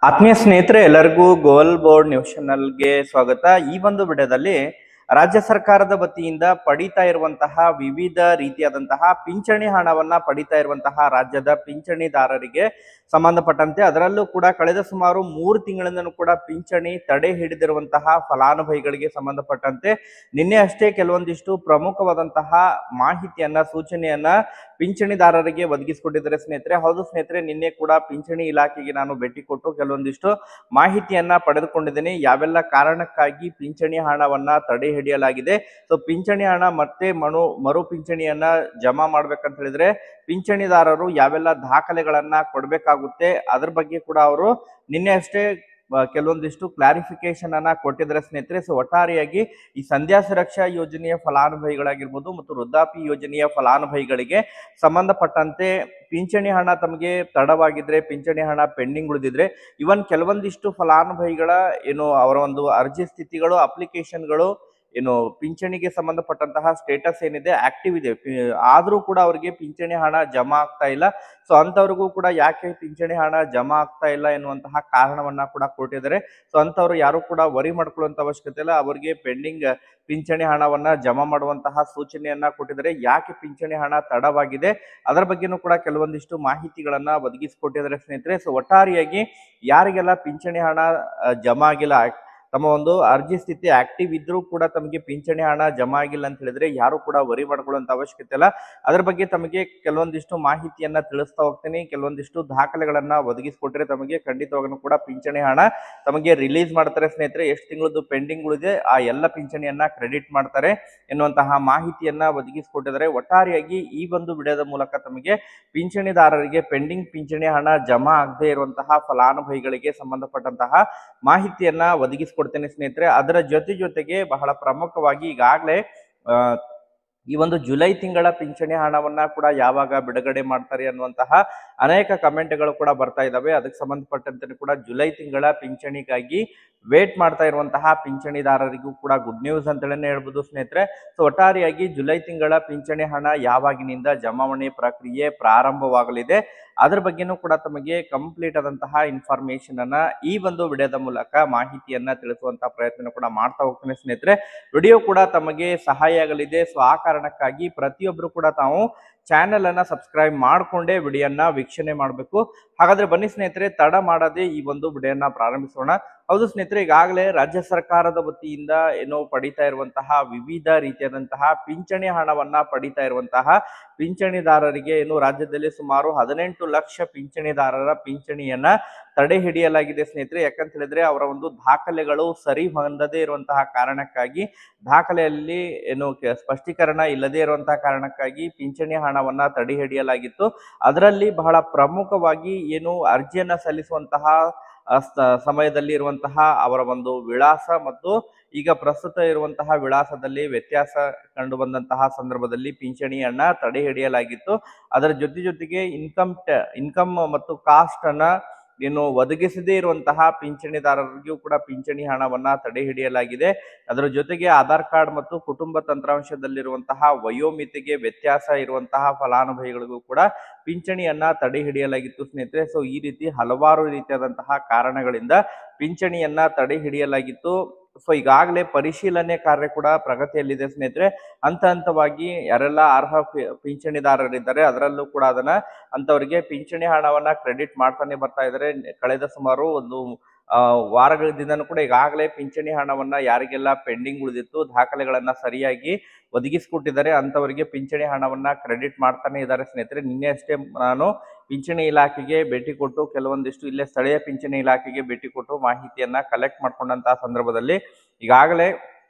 ಆತ್ಮೀಯ ಸ್ನೇಹಿತರೆ, ಎಲ್ಲರಿಗೂ ಗೋಲ್ ಬೋರ್ಡ್ ನ್ಯೂಸ್ ಚಾನಲ್ಗೆ ಸ್ವಾಗತ. ಈ ಒಂದು ವಿಡಿಯೋದಲ್ಲಿ ರಾಜ್ಯ ಸರ್ಕಾರದ ವತಿಯಿಂದ ಪಡಿತಾ ಇರುವಂತಹ ವಿವಿಧ ರೀತಿಯಾದಂತಹ ಪಿಂಚಣಿ ಹಣವನ್ನ ಪಡಿತಾ ಇರುವಂತಹ ರಾಜ್ಯದ ಪಿಂಚಣಿದಾರರಿಗೆ ಸಂಬಂಧಪಟ್ಟಂತೆ, ಅದರಲ್ಲೂ ಕೂಡ ಕಳೆದ ಸುಮಾರು 3 ತಿಂಗಳಿಂದಲೂ ಕೂಡ ಪಿಂಚಣಿ ತಡೆ ಹಿಡಿದಿರುವಂತಹ ಫಲಾನುಭವಿಗಳಿಗೆ ಸಂಬಂಧಪಟ್ಟಂತೆ ನಿನ್ನೆ ಅಷ್ಟೇ ಕೆಲವೊಂದಿಷ್ಟು ಪ್ರಮುಖವಾದಂತಹ ಮಾಹಿತಿಯನ್ನ, ಸೂಚನೆಯನ್ನ ಪಿಂಚಣಿದಾರರಿಗೆ ಒದಗಿಸಿಕೊಟ್ಟಿದ್ದಾರೆ ಸ್ನೇಹಿತರೆ. ಹೌದು ಸ್ನೇಹಿತರೆ, ನಿನ್ನೆ ಕೂಡ ಪಿಂಚಣಿ ಇಲಾಖೆಗೆ ನಾನು ಭೇಟಿ ಕೊಟ್ಟು ಕೆಲವೊಂದಿಷ್ಟು ಮಾಹಿತಿಯನ್ನ ಪಡೆದುಕೊಂಡಿದ್ದೇನೆ. ಯಾವೆಲ್ಲ ಕಾರಣಕ್ಕಾಗಿ ಪಿಂಚಣಿ ಹಣವನ್ನ ತಡೆ ಹಿಡಿಯಲಾಗಿದೆ, ಸೊ ಪಿಂಚಣಿ ಹಣ ಮತ್ತೆ ಮರು ಪಿಂಚಣಿಯನ್ನ ಜಮಾ ಮಾಡ್ಬೇಕಂತ ಹೇಳಿದ್ರೆ ಪಿಂಚಣಿದಾರರು ಯಾವೆಲ್ಲ ದಾಖಲೆಗಳನ್ನ ಕೊಡ್ಬೇಕಾಗುತ್ತೆ, ಅದ್ರ ಬಗ್ಗೆ ಕೂಡ ಅವರು ನಿನ್ನೆ ಅಷ್ಟೇ ಕೆಲವೊಂದಿಷ್ಟು ಕ್ಲಾರಿಫಿಕೇಶನ್ ಅನ್ನ ಕೊಟ್ಟಿದ್ದಾರೆ ಸ್ನೇಹಿತರೆ. ಸೊ ಒಟ್ಟಾರೆಯಾಗಿ ಈ ಸಂಧ್ಯಾ ಸುರಕ್ಷಾ ಯೋಜನೆಯ ಫಲಾನುಭವಿಗಳಾಗಿರ್ಬೋದು ಮತ್ತು ವೃದ್ಧಾಪ್ಯ ಯೋಜನೆಯ ಫಲಾನುಭವಿಗಳಿಗೆ ಸಂಬಂಧಪಟ್ಟಂತೆ ಪಿಂಚಣಿ ಹಣ ತಮಗೆ ತಡವಾಗಿದ್ರೆ, ಪಿಂಚಣಿ ಹಣ ಪೆಂಡಿಂಗ್ ಉಳಿದಿದ್ರೆ, ಇವನ್ ಕೆಲವೊಂದಿಷ್ಟು ಫಲಾನುಭವಿಗಳ ಏನು ಅವರ ಒಂದು ಅರ್ಜಿ ಸ್ಥಿತಿಗಳು, ಅಪ್ಲಿಕೇಶನ್ಗಳು ಏನು ಪಿಂಚಣಿಗೆ ಸಂಬಂಧಪಟ್ಟಂತಹ ಸ್ಟೇಟಸ್ ಏನಿದೆ ಆಕ್ಟಿವ್ ಇದೆ, ಆದ್ರೂ ಕೂಡ ಅವರಿಗೆ ಪಿಂಚಣಿ ಹಣ ಜಮಾ ಆಗ್ತಾ ಇಲ್ಲ. ಸೊ ಅಂತವ್ರಿಗೂ ಕೂಡ ಯಾಕೆ ಪಿಂಚಣಿ ಹಣ ಜಮಾ ಆಗ್ತಾ ಇಲ್ಲ ಎನ್ನುವಂತಹ ಕಾರಣವನ್ನ ಕೂಡ ಕೊಟ್ಟಿದ್ದಾರೆ. ಸೊ ಅಂತವ್ರು ಯಾರು ಕೂಡ ವರಿ ಮಾಡ್ಕೊಳ್ಳುವಂತ ಅವಶ್ಯಕತೆ ಇಲ್ಲ, ಅವರಿಗೆ ಪೆಂಡಿಂಗ್ ಪಿಂಚಣಿ ಹಣವನ್ನ ಜಮಾ ಮಾಡುವಂತಹ ಸೂಚನೆಯನ್ನ ಕೊಟ್ಟಿದ್ದಾರೆ. ಯಾಕೆ ಪಿಂಚಣಿ ಹಣ ತಡವಾಗಿದೆ ಅದರ ಬಗ್ಗೆನೂ ಕೂಡ ಕೆಲವೊಂದಿಷ್ಟು ಮಾಹಿತಿಗಳನ್ನ ಒದಗಿಸಿಕೊಟ್ಟಿದ್ದಾರೆ ಸ್ನೇಹಿತರೆ. ಸೊ ಒಟ್ಟಾರೆಯಾಗಿ ಯಾರಿಗೆಲ್ಲ ಪಿಂಚಣಿ ಹಣ ಜಮಾ ಆಗಿಲ್ಲ, ತಮ್ಮ ಒಂದು ಅರ್ಜಿ ಸ್ಥಿತಿ ಆಕ್ಟಿವ್ ಇದ್ರೂ ಕೂಡ ತಮಗೆ ಪಿಂಚಣಿ ಹಣ ಜಮಾ ಆಗಿಲ್ಲ ಅಂತ ಹೇಳಿದ್ರೆ ಯಾರು ಕೂಡ ವರಿ ಮಾಡ್ಕೊಳ್ಳುವಂತ ಅವಶ್ಯಕತೆ ಇಲ್ಲ. ಅದ್ರ ಬಗ್ಗೆ ತಮಗೆ ಕೆಲವೊಂದಿಷ್ಟು ಮಾಹಿತಿಯನ್ನ ತಿಳಿಸ್ತಾ ಹೋಗ್ತೀನಿ. ಕೆಲವೊಂದಿಷ್ಟು ದಾಖಲೆಗಳನ್ನ ಒದಗಿಸಿಕೊಟ್ರೆ ತಮಗೆ ಖಂಡಿತವಾಗೂ ಕೂಡ ಪಿಂಚಣಿ ಹಣ ತಮಗೆ ರಿಲೀಸ್ ಮಾಡ್ತಾರೆ ಸ್ನೇಹಿತರೆ. ಎಷ್ಟು ತಿಂಗಳದ್ದು ಪೆಂಡಿಂಗ್ ಉಳಿದೆ ಆ ಎಲ್ಲ ಪಿಂಚಣಿಯನ್ನ ಕ್ರೆಡಿಟ್ ಮಾಡ್ತಾರೆ ಎನ್ನುವಂತಹ ಮಾಹಿತಿಯನ್ನ ಒದಗಿಸಿಕೊಟ್ಟಿದ್ದಾರೆ. ಒಟ್ಟಾರೆಯಾಗಿ ಈ ಒಂದು ವಿಡಿಯೋದ ಮೂಲಕ ತಮಗೆ ಪಿಂಚಣಿದಾರರಿಗೆ ಪೆಂಡಿಂಗ್ ಪಿಂಚಣಿ ಹಣ ಜಮಾ ಆಗದೆ ಇರುವಂತಹ ಫಲಾನುಭವಿಗಳಿಗೆ ಸಂಬಂಧಪಟ್ಟಂತಹ ಮಾಹಿತಿಯನ್ನ ಒದಗಿಸಿಕೊಡ್ತೇನೆ ಸ್ನೇಹಿತರೆ. ಅದರ ಜೊತೆಗೆ ಬಹಳ ಪ್ರಮುಖವಾಗಿ ಈಗಾಗಲೇ ಈ ಒಂದು ಜುಲೈ ತಿಂಗಳ ಪಿಂಚಣಿ ಹಣವನ್ನ ಕೂಡ ಯಾವಾಗ ಬಿಡುಗಡೆ ಮಾಡ್ತಾರೆ ಅನ್ನುವಂತಹ ಅನೇಕ ಕಮೆಂಟ್ಗಳು ಕೂಡ ಬರ್ತಾ ಇದಾವೆ. ಅದಕ್ಕೆ ಸಂಬಂಧಪಟ್ಟಂತೆ ಕೂಡ ಜುಲೈ ತಿಂಗಳ ಪಿಂಚಣಿಗಾಗಿ ವೇಟ್ ಮಾಡ್ತಾ ಇರುವಂತಹ ಪಿಂಚಣಿದಾರರಿಗೂ ಕೂಡ ಗುಡ್ ನ್ಯೂಸ್ ಅಂತೇಳಿ ಹೇಳ್ಬೋದು ಸ್ನೇಹಿತರೆ. ಸೊ ಒಟ್ಟಾರೆಯಾಗಿ ಜುಲೈ ತಿಂಗಳ ಪಿಂಚಣಿ ಹಣ ಯಾವಾಗಿನಿಂದ ಜಮಾವಣೆ ಪ್ರಕ್ರಿಯೆ ಪ್ರಾರಂಭವಾಗಲಿದೆ ಅದ್ರ ಬಗ್ಗೆನೂ ಕೂಡ ತಮಗೆ ಕಂಪ್ಲೀಟ್ ಆದಂತಹ ಇನ್ಫಾರ್ಮೇಶನ್ ಅನ್ನ ಈ ಒಂದು ವಿಡಿಯೋದ ಮೂಲಕ ಮಾಹಿತಿಯನ್ನ ತಿಳಿಸುವಂತಹ ಪ್ರಯತ್ನ ಕೂಡ ಮಾಡ್ತಾ ಹೋಗ್ತೇನೆ ಸ್ನೇಹಿತರೆ. ವಿಡಿಯೋ ಕೂಡ ತಮಗೆ ಸಹಾಯ ಆಗಲಿದೆ. ಸೊ ಆ ಕಾರಣಕ್ಕಾಗಿ ಪ್ರತಿಯೊಬ್ರು ಕೂಡ ತಾವು ಚಾನೆಲ್ ಅನ್ನ ಸಬ್ಸ್ಕ್ರೈಬ್ ಮಾಡ್ಕೊಂಡೇ ವಿಡಿಯೋನ ವೀಕ್ಷಣೆ ಮಾಡಬೇಕು. ಹಾಗಾದ್ರೆ ಬನ್ನಿ ಸ್ನೇಹಿತರೆ, ತಡ ಮಾಡದೆ ಈ ಒಂದು ವಿಡಿಯೋನ ಪ್ರಾರಂಭಿಸೋಣ. ಹೌದು ಸ್ನೇಹಿತರೆ, ಈಗಾಗಲೇ ರಾಜ್ಯ ಸರ್ಕಾರದ ವತಿಯಿಂದ ಏನೋ ಪಡಿತಾ ಇರುವಂತಹ ವಿವಿಧ ರೀತಿಯಾದಂತಹ ಪಿಂಚಣಿ ಹಣವನ್ನ ಪಡಿತಾ ಇರುವಂತಹ ಪಿಂಚಣಿದಾರರಿಗೆ ಏನು ರಾಜ್ಯದಲ್ಲಿ ಸುಮಾರು 18 ಲಕ್ಷ ಪಿಂಚಣಿದಾರರ ಪಿಂಚಣಿಯನ್ನ ತಡೆ ಹಿಡಿಯಲಾಗಿದೆ ಸ್ನೇಹಿತರೆ. ಯಾಕಂತ ಹೇಳಿದ್ರೆ ಅವರ ಒಂದು ದಾಖಲೆಗಳು ಸರಿ ಹೊಂದದೇ ಇರುವಂತಹ ಕಾರಣಕ್ಕಾಗಿ, ದಾಖಲೆಯಲ್ಲಿ ಏನು ಸ್ಪಷ್ಟೀಕರಣ ಇಲ್ಲದೇ ಇರುವಂತಹ ಕಾರಣಕ್ಕಾಗಿ ಪಿಂಚಣಿ ಹಣವನ್ನ ತಡೆ ಹಿಡಿಯಲಾಗಿತ್ತು. ಅದರಲ್ಲಿ ಬಹಳ ಪ್ರಮುಖವಾಗಿ ಏನು ಅರ್ಜಿಯನ್ನ ಸಲ್ಲಿಸುವಂತಹ ಸಮಯದಲ್ಲಿ ಇರುವಂತಹ ಅವರ ಒಂದು ವಿಳಾಸ ಮತ್ತು ಈಗ ಪ್ರಸ್ತುತ ಇರುವಂತಹ ವಿಳಾಸದಲ್ಲಿ ವ್ಯತ್ಯಾಸ ಕಂಡು ಬಂದಂತಹ ಸಂದರ್ಭದಲ್ಲಿ ಪಿಂಚಣಿಯನ್ನ ತಡೆ ಹಿಡಿಯಲಾಗಿತ್ತು. ಅದರ ಜೊತೆಗೆ ಇನ್ಕಮ್ ಮತ್ತು ಕಾಸ್ಟ್ ಅನ್ನ ಏನು ಒದಗಿಸದೇ ಇರುವಂತಹ ಪಿಂಚಣಿದಾರರಿಗೂ ಕೂಡ ಪಿಂಚಣಿ ಹಣವನ್ನ ತಡೆ ಹಿಡಿಯಲಾಗಿದೆ. ಅದರ ಜೊತೆಗೆ ಆಧಾರ್ ಕಾರ್ಡ್ ಮತ್ತು ಕುಟುಂಬ ತಂತ್ರಾಂಶದಲ್ಲಿರುವಂತಹ ವಯೋಮಿತಿಗೆ ವ್ಯತ್ಯಾಸ ಇರುವಂತಹ ಫಲಾನುಭವಿಗಳಿಗೂ ಕೂಡ ಪಿಂಚಣಿಯನ್ನ ತಡೆ ಹಿಡಿಯಲಾಗಿತ್ತು ಸ್ನೇಹಿತರೆ. ಸೊ ಈ ರೀತಿ ಹಲವಾರು ರೀತಿಯಾದಂತಹ ಕಾರಣಗಳಿಂದ ಪಿಂಚಣಿಯನ್ನ ತಡೆ ಹಿಡಿಯಲಾಗಿತ್ತು. ಸೊ ಈಗಾಗಲೇ ಪರಿಶೀಲನೆ ಕಾರ್ಯ ಕೂಡ ಪ್ರಗತಿಯಲ್ಲಿದೆ ಸ್ನೇಹಿತರೆ. ಹಂತವಾಗಿ ಯಾರೆಲ್ಲ ಅರ್ಹ ಪಿಂಚಣಿದಾರರಿದ್ದಾರೆ ಅದರಲ್ಲೂ ಕೂಡ ಅಂತವರಿಗೆ ಪಿಂಚಣಿ ಹಣವನ್ನ ಕ್ರೆಡಿಟ್ ಮಾಡ್ತಾನೆ ಬರ್ತಾ ಇದ್ದಾರೆ. ಕಳೆದ ಸುಮಾರು ಒಂದು ವಾರಗಳಿಂದನೂ ಕೂಡ ಈಗಾಗಲೇ ಪಿಂಚಣಿ ಹಣವನ್ನ ಯಾರಿಗೆಲ್ಲ ಪೆಂಡಿಂಗ್ ಉಳಿದಿತ್ತು, ದಾಖಲೆಗಳನ್ನ ಸರಿಯಾಗಿ ಒದಗಿಸಿಕೊಟ್ಟಿದ್ದಾರೆ ಅಂತವರಿಗೆ ಪಿಂಚಣಿ ಹಣವನ್ನ ಕ್ರೆಡಿಟ್ ಮಾಡ್ತಾನೆ ಇದ್ದಾರೆ ಸ್ನೇಹಿತರೆ. ನಿನ್ನೆ ಅಷ್ಟೇ ನಾನು ಪಿಂಚಣಿ ಇಲಾಖೆಗೆ ಭೇಟಿ ಕೊಟ್ಟು ಕೆಲವೊಂದಿಷ್ಟು ಇಲ್ಲೇ ಸ್ಥಳೀಯ ಪಿಂಚಣಿ ಇಲಾಖೆಗೆ ಭೇಟಿ ಕೊಟ್ಟು ಮಾಹಿತಿಯನ್ನ ಕಲೆಕ್ಟ್ ಮಾಡ್ಕೊಂಡಂತಹ ಸಂದರ್ಭದಲ್ಲಿ ಈಗಾಗಲೇ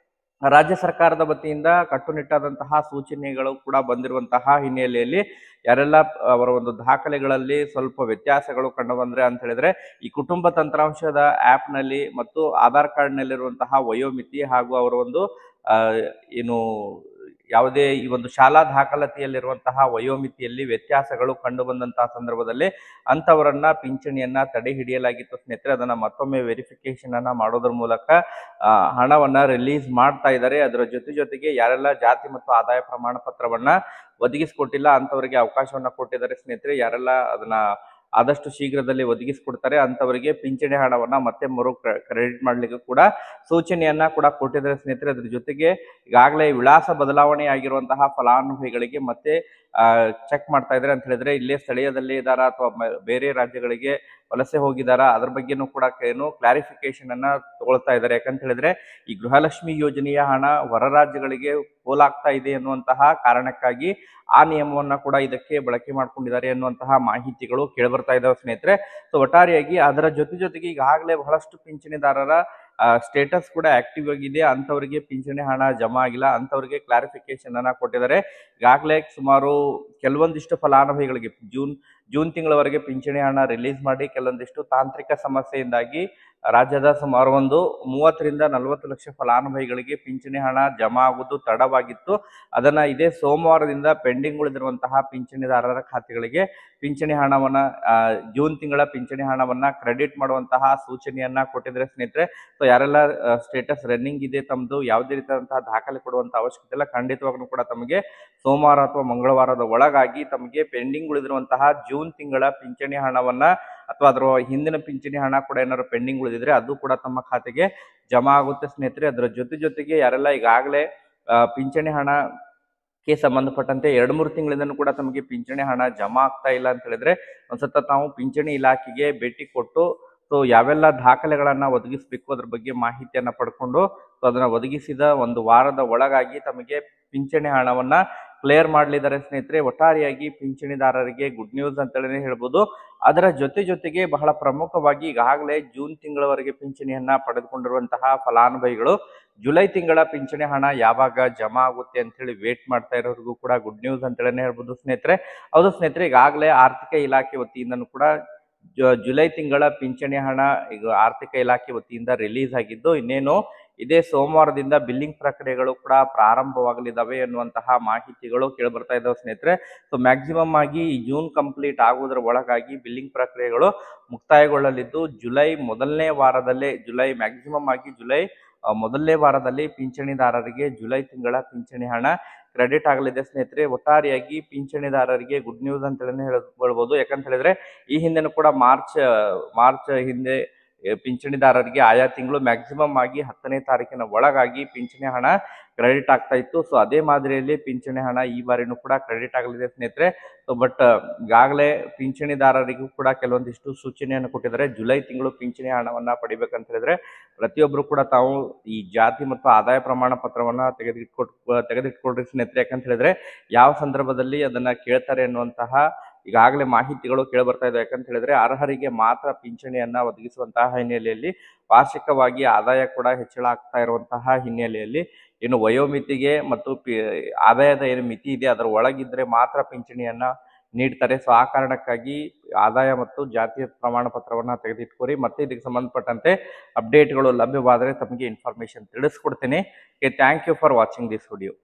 ರಾಜ್ಯ ಸರ್ಕಾರದ ವತಿಯಿಂದ ಕಟ್ಟುನಿಟ್ಟಾದಂತಹ ಸೂಚನೆಗಳು ಕೂಡ ಬಂದಿರುವಂತಹ ಹಿನ್ನೆಲೆಯಲ್ಲಿ ಯಾರೆಲ್ಲ ಅವರ ಒಂದು ದಾಖಲೆಗಳಲ್ಲಿ ಸ್ವಲ್ಪ ವ್ಯತ್ಯಾಸಗಳು ಕಂಡು ಬಂದ್ರೆ ಅಂತ ಹೇಳಿದ್ರೆ ಈ ಕುಟುಂಬ ತಂತ್ರಾಂಶದ ಆಪ್ ನಲ್ಲಿ ಮತ್ತು ಆಧಾರ್ ಕಾರ್ಡ್ ನಲ್ಲಿರುವಂತಹ ವಯೋಮಿತಿ ಹಾಗೂ ಅವರ ಒಂದು ಏನು ಯಾವುದೇ ಈ ಒಂದು ಶಾಲಾ ದಾಖಲಾತಿಯಲ್ಲಿರುವಂತಹ ವಯೋಮಿತಿಯಲ್ಲಿ ವ್ಯತ್ಯಾಸಗಳು ಕಂಡು ಬಂದಂತಹ ಸಂದರ್ಭದಲ್ಲಿ ಅಂತವರನ್ನ ಪಿಂಚಣಿಯನ್ನ ತಡೆ ಹಿಡಿಯಲಾಗಿತ್ತು ಸ್ನೇಹಿತರೆ. ಅದನ್ನ ಮತ್ತೊಮ್ಮೆ ವೆರಿಫಿಕೇಶನ್ ಅನ್ನ ಮಾಡೋದ್ರ ಮೂಲಕ ಹಣವನ್ನ ರಿಲೀಸ್ ಮಾಡ್ತಾ ಇದ್ದಾರೆ. ಅದರ ಜೊತೆಗೆ ಯಾರೆಲ್ಲ ಜಾತಿ ಮತ್ತು ಆದಾಯ ಪ್ರಮಾಣ ಪತ್ರವನ್ನ ಒದಗಿಸಿಕೊಟ್ಟಿಲ್ಲ ಅಂತವರಿಗೆ ಅವಕಾಶವನ್ನ ಕೊಟ್ಟಿದ್ದಾರೆ ಸ್ನೇಹಿತರೆ. ಯಾರೆಲ್ಲ ಅದನ್ನ ಆದಷ್ಟು ಶೀಘ್ರದಲ್ಲಿ ಒದಗಿಸಿಕೊಡ್ತಾರೆ. ಅಂಥವರಿಗೆ ಪಿಂಚಣಿ ಹಣವನ್ನ ಮತ್ತೆ ಮರು ಕ್ರೆಡಿಟ್ ಮಾಡ್ಲಿಕ್ಕೆ ಕೂಡ ಸೂಚನೆಯನ್ನ ಕೂಡ ಕೊಟ್ಟಿದ್ದಾರೆ ಸ್ನೇಹಿತರೆ. ಅದ್ರ ಜೊತೆಗೆ ಈಗಾಗಲೇ ವಿಳಾಸ ಬದಲಾವಣೆ ಆಗಿರುವಂತಹ ಫಲಾನುಭವಿಗಳಿಗೆ ಮತ್ತೆ ಚೆಕ್ ಮಾಡ್ತಾ ಇದ್ದಾರೆ ಅಂತ ಹೇಳಿದ್ರೆ, ಇಲ್ಲೇ ಸ್ಥಳೀಯದಲ್ಲಿ ಇದಾರ ಅಥವಾ ಬೇರೆ ರಾಜ್ಯಗಳಿಗೆ ವಲಸೆ ಹೋಗಿದಾರ, ಅದ್ರ ಬಗ್ಗೆನೂ ಕೂಡ ಏನು ಕ್ಲಾರಿಫಿಕೇಶನ್ ಅನ್ನ ತಗೊಳ್ತಾ ಇದ್ದಾರೆ. ಯಾಕಂತ ಹೇಳಿದ್ರೆ ಈ ಗೃಹಲಕ್ಷ್ಮಿ ಯೋಜನೆಯ ಹಣ ಹೊರ ರಾಜ್ಯಗಳಿಗೆ ಪೋಲಾಗ್ತಾ ಇದೆ ಎನ್ನುವಂತಹ ಕಾರಣಕ್ಕಾಗಿ ಆ ನಿಯಮವನ್ನ ಕೂಡ ಇದಕ್ಕೆ ಬಳಕೆ ಮಾಡ್ಕೊಂಡಿದ್ದಾರೆ ಎನ್ನುವಂತಹ ಮಾಹಿತಿಗಳು ಕೇಳಿಬರ್ತಾ ಇದಾವೆ ಸ್ನೇಹಿತರೆ. ಸೊ ಒಟ್ಟಾರೆಯಾಗಿ ಅದರ ಜೊತೆಗೆ ಈಗಾಗಲೇ ಬಹಳಷ್ಟು ಪಿಂಚಣಿದಾರರ ಸ್ಟೇಟಸ್ ಕೂಡ ಆಕ್ಟಿವ್ ಆಗಿದೆ. ಅಂಥವರಿಗೆ ಪಿಂಚಣಿ ಹಣ ಜಮಾ ಆಗಿಲ್ಲ, ಅಂಥವರಿಗೆ ಕ್ಲಾರಿಫಿಕೇಶನ್ ಅನ್ನ ಕೊಟ್ಟಿದ್ದಾರೆ. ಈಗಾಗಲೇ ಸುಮಾರು ಕೆಲವೊಂದಿಷ್ಟು ಫಲಾನುಭವಿಗಳಿಗೆ ಜೂನ್ ತಿಂಗಳವರೆಗೆ ಪಿಂಚಣಿ ಹಣ ರಿಲೀಸ್ ಮಾಡಿ ಕೆಲವೊಂದಿಷ್ಟು ತಾಂತ್ರಿಕ ಸಮಸ್ಯೆಯಿಂದಾಗಿ ರಾಜ್ಯದ ಸುಮಾರು ಒಂದು 30 ರಿಂದ 40 ಲಕ್ಷ ಫಲಾನುಭವಿಗಳಿಗೆ ಪಿಂಚಣಿ ಹಣ ಜಮಾ ಆಗುವುದು ತಡವಾಗಿತ್ತು. ಅದನ್ನ ಇದೇ ಸೋಮವಾರದಿಂದ ಪೆಂಡಿಂಗ್ ಉಳಿದಿರುವಂತಹ ಪಿಂಚಣಿದಾರರ ಖಾತೆಗಳಿಗೆ ಪಿಂಚಣಿ ಹಣವನ್ನ ಜೂನ್ ತಿಂಗಳ ಪಿಂಚಣಿ ಹಣವನ್ನ ಕ್ರೆಡಿಟ್ ಮಾಡುವಂತಹ ಸೂಚನೆಯನ್ನ ಕೊಟ್ಟಿದ್ರೆ ಸ್ನೇಹಿತರೆ. ಸೊ ಯಾರೆಲ್ಲ ಸ್ಟೇಟಸ್ ರನ್ನಿಂಗ್ ಇದೆ, ತಮ್ಮದು ಯಾವುದೇ ರೀತಿಯಾದಂತಹ ದಾಖಲೆ ಕೊಡುವಂತ ಅವಶ್ಯಕತೆ ಇಲ್ಲ. ಖಂಡಿತವಾಗ್ಲೂ ಕೂಡ ತಮಗೆ ಸೋಮವಾರ ಅಥವಾ ಮಂಗಳವಾರದ ಒಳಗಾಗಿ ತಮಗೆ ಪೆಂಡಿಂಗ್ ಉಳಿದಿರುವಂತಹ ಜೂನ್ ತಿಂಗಳ ಪಿಂಚಣಿ ಹಣವನ್ನ ಅಥವಾ ಅದರ ಹಿಂದಿನ ಪಿಂಚಣಿ ಹಣ ಕೂಡ ಏನಾದ್ರು ಪೆಂಡಿಂಗ್ ಉಳಿದಿದ್ರೆ ಅದು ಕೂಡ ತಮ್ಮ ಖಾತೆಗೆ ಜಮಾ ಆಗುತ್ತೆ ಸ್ನೇಹಿತರೆ. ಅದರ ಜೊತೆಗೆ ಯಾರೆಲ್ಲ ಈಗಾಗಲೇ ಪಿಂಚಣಿ ಹಣಕ್ಕೆ ಸಂಬಂಧಪಟ್ಟಂತೆ 2-3 ತಿಂಗಳಿಂದನೂ ಕೂಡ ತಮಗೆ ಪಿಂಚಣಿ ಹಣ ಜಮಾ ಆಗ್ತಾ ಇಲ್ಲ ಅಂತ ಹೇಳಿದ್ರೆ ಒಂದ್ಸತ ತಾವು ಪಿಂಚಣಿ ಇಲಾಖೆಗೆ ಭೇಟಿ ಕೊಟ್ಟು ಸೊ ಯಾವೆಲ್ಲ ದಾಖಲೆಗಳನ್ನ ಒದಗಿಸಬೇಕು ಅದ್ರ ಬಗ್ಗೆ ಮಾಹಿತಿಯನ್ನ ಪಡ್ಕೊಂಡು ಸೊ ಅದನ್ನ ಒದಗಿಸಿದ ಒಂದು ವಾರದ ಒಳಗಾಗಿ ತಮಗೆ ಪಿಂಚಣಿ ಹಣವನ್ನ ಕ್ಲಿಯರ್ ಮಾಡಲಿದ್ದಾರೆ ಸ್ನೇಹಿತರೆ. ಒಟ್ಟಾರೆಯಾಗಿ ಪಿಂಚಣಿದಾರರಿಗೆ ಗುಡ್ ನ್ಯೂಸ್ ಅಂತೇಳಿ ಹೇಳ್ಬೋದು. ಅದರ ಜೊತೆಗೆ ಬಹಳ ಪ್ರಮುಖವಾಗಿ ಈಗಾಗಲೇ ಜೂನ್ ತಿಂಗಳವರೆಗೆ ಪಿಂಚಣಿಯನ್ನ ಪಡೆದುಕೊಂಡಿರುವಂತಹ ಫಲಾನುಭವಿಗಳು ಜುಲೈ ತಿಂಗಳ ಪಿಂಚಣಿ ಹಣ ಯಾವಾಗ ಜಮಾ ಆಗುತ್ತೆ ಅಂತ ಹೇಳಿ ವೇಟ್ ಮಾಡ್ತಾ ಇರೋರಿಗೂ ಕೂಡ ಗುಡ್ ನ್ಯೂಸ್ ಅಂತೇಳಿ ಹೇಳ್ಬೋದು ಸ್ನೇಹಿತರೆ. ಹೌದು ಸ್ನೇಹಿತರೆ, ಈಗಾಗಲೇ ಆರ್ಥಿಕ ಇಲಾಖೆ ವತಿಯಿಂದನೂ ಕೂಡ ಜುಲೈ ತಿಂಗಳ ಪಿಂಚಣಿ ಹಣ ಈಗ ಆರ್ಥಿಕ ಇಲಾಖೆ ವತಿಯಿಂದ ರಿಲೀಸ್ ಆಗಿದ್ದು, ಇನ್ನೇನು ಇದೇ ಸೋಮವಾರದಿಂದ ಬಿಲ್ಲಿಂಗ್ ಪ್ರಕ್ರಿಯೆಗಳು ಕೂಡ ಪ್ರಾರಂಭವಾಗಲಿದ್ದಾವೆ ಎನ್ನುವಂತಹ ಮಾಹಿತಿಗಳು ಕೇಳಿಬರ್ತಾ ಇದ್ದಾವೆ ಸ್ನೇಹಿತರೆ. ಸೊ ಮ್ಯಾಕ್ಸಿಮಮ್ ಆಗಿ ಈ ಜೂನ್ ಕಂಪ್ಲೀಟ್ ಆಗುವುದರ ಒಳಗಾಗಿ ಬಿಲ್ಲಿಂಗ್ ಪ್ರಕ್ರಿಯೆಗಳು ಮುಕ್ತಾಯಗೊಳ್ಳಲಿದ್ದು, ಜುಲೈ ಮೊದಲನೇ ವಾರದಲ್ಲಿ ಪಿಂಚಣಿದಾರರಿಗೆ ಜುಲೈ ತಿಂಗಳ ಪಿಂಚಣಿ ಹಣ ಕ್ರೆಡಿಟ್ ಆಗಲಿದೆ ಸ್ನೇಹಿತರೆ. ಒಟ್ಟಾರೆಯಾಗಿ ಪಿಂಚಣಿದಾರರಿಗೆ ಗುಡ್ ನ್ಯೂಸ್ ಅಂತ ಹೇಳ್ಬೋದು. ಯಾಕಂತ ಹೇಳಿದ್ರೆ ಈ ಹಿಂದೆನೂ ಕೂಡ ಮಾರ್ಚ್ ಹಿಂದೆ ಪಿಂಚಣಿದಾರರಿಗೆ ಆಯಾ ತಿಂಗಳು ಮ್ಯಾಕ್ಸಿಮಮ್ ಆಗಿ 10ನೇ ತಾರೀಕಿನ ಒಳಗಾಗಿ ಪಿಂಚಣಿ ಹಣ ಕ್ರೆಡಿಟ್ ಆಗ್ತಾ ಇತ್ತು. ಸೊ ಅದೇ ಮಾದರಿಯಲ್ಲಿ ಪಿಂಚಣಿ ಹಣ ಈ ಬಾರಿನೂ ಕೂಡ ಕ್ರೆಡಿಟ್ ಆಗಲಿದೆ ಸ್ನೇಹಿತರೆ. ಸೊ ಬಟ್ ಈಗಾಗಲೇ ಪಿಂಚಣಿದಾರರಿಗೂ ಕೂಡ ಕೆಲವೊಂದಿಷ್ಟು ಸೂಚನೆಯನ್ನು ಕೊಟ್ಟಿದ್ದಾರೆ. ಜುಲೈ ತಿಂಗಳು ಪಿಂಚಣಿ ಹಣವನ್ನ ಪಡಿಬೇಕಂತ ಹೇಳಿದ್ರೆ ಪ್ರತಿಯೊಬ್ಬರು ಕೂಡ ತಾವು ಈ ಜಾತಿ ಮತ್ತು ಆದಾಯ ಪ್ರಮಾಣ ಪತ್ರವನ್ನ ತೆಗೆದಿಟ್ಕೊಳ್ರಿ ಸ್ನೇಹಿತರೆ. ಯಾಕಂತ ಹೇಳಿದ್ರೆ ಯಾವ ಸಂದರ್ಭದಲ್ಲಿ ಅದನ್ನ ಕೇಳ್ತಾರೆ ಅನ್ನುವಂತಹ ಈಗಾಗಲೇ ಮಾಹಿತಿಗಳು ಕೇಳಿಬರ್ತಾ ಇದೆ. ಯಾಕಂತ ಹೇಳಿದ್ರೆ ಅರ್ಹರಿಗೆ ಮಾತ್ರ ಪಿಂಚಣಿಯನ್ನ ಒದಗಿಸುವಂತಹ ಹಿನ್ನೆಲೆಯಲ್ಲಿ ವಾರ್ಷಿಕವಾಗಿ ಆದಾಯ ಕೂಡ ಹೆಚ್ಚಳ ಆಗ್ತಾ ಇರುವಂತಹ ಹಿನ್ನೆಲೆಯಲ್ಲಿ ಏನು ವಯೋಮಿತಿಗೆ ಮತ್ತು ಆದಾಯದ ಏನು ಮಿತಿ ಇದೆ ಅದರ ಒಳಗಿದ್ರೆ ಮಾತ್ರ ಪಿಂಚಣಿಯನ್ನ ನೀಡ್ತಾರೆ. ಸೊ ಆ ಕಾರಣಕ್ಕಾಗಿ ಆದಾಯ ಮತ್ತು ಜಾತಿಯ ಪ್ರಮಾಣ ಪತ್ರವನ್ನ ತೆಗೆದಿಟ್ಕೋರಿ. ಮತ್ತೆ ಇದಕ್ಕೆ ಸಂಬಂಧಪಟ್ಟಂತೆ ಅಪ್ಡೇಟ್ಗಳು ಲಭ್ಯವಾದರೆ ತಮಗೆ ಇನ್ಫಾರ್ಮೇಶನ್ ತಿಳಿಸ್ಕೊಡ್ತೀನಿ. Thank you for watching this video.